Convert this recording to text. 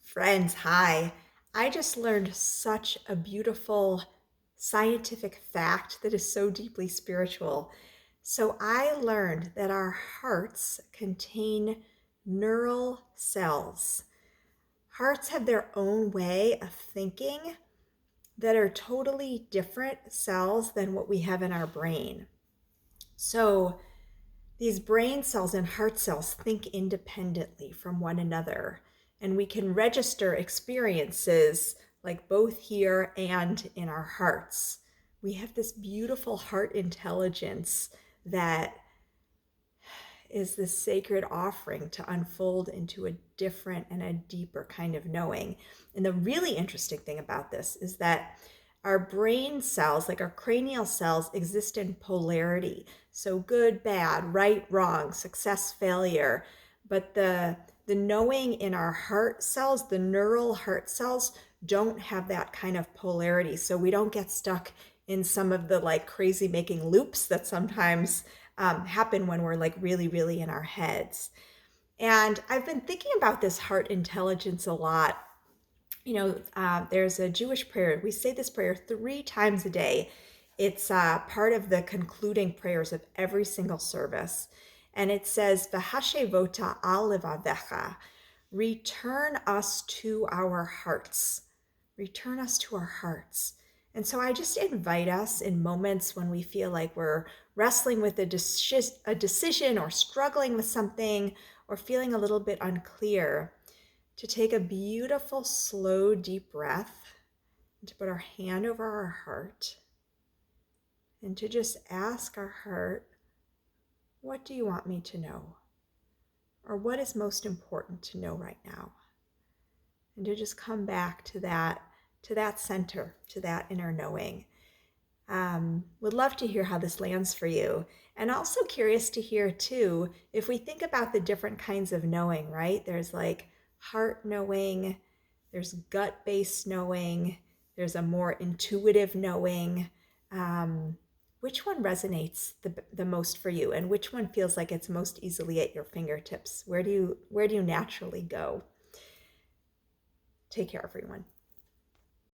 Friends, hi. I just learned such a beautiful scientific fact that is so deeply spiritual. So, I learned that our hearts contain neural cells. Hearts have their own way of thinking that are totally different cells than what we have in our brain. So, these brain cells and heart cells think independently from one another, and we can register experiences like both here and in our hearts. We have this beautiful heart intelligence that is this sacred offering to unfold into a different and a deeper kind of knowing. And the really interesting thing about this is that our brain cells, like our cranial cells, exist in polarity. So good, bad, right, wrong, success, failure. But the knowing in our heart cells, the neural heart cells, don't have that kind of polarity. So we don't get stuck in some of the like crazy making loops that sometimes happen when we're like really, really in our heads. And I've been thinking about this heart intelligence a lot. There's a Jewish prayer. We say this prayer 3 times a day. It's part of the concluding prayers of every single service. And it says, V'hashevota al levavecha, return us to our hearts. Return us to our hearts. And so I just invite us in moments when we feel like we're wrestling with a decision or struggling with something or feeling a little bit unclear to take a beautiful, slow, deep breath and to put our hand over our heart and to just ask our heart, what do you want me to know? Or what is most important to know right now? And to just come back to that center, to that inner knowing. Would love to hear how this lands for you. And also curious to hear too, if we think about the different kinds of knowing, right? There's like heart knowing, there's gut-based knowing, there's a more intuitive knowing. Which one resonates the most for you, and which one feels like it's most easily at your fingertips? Where do you naturally go? Take care, everyone.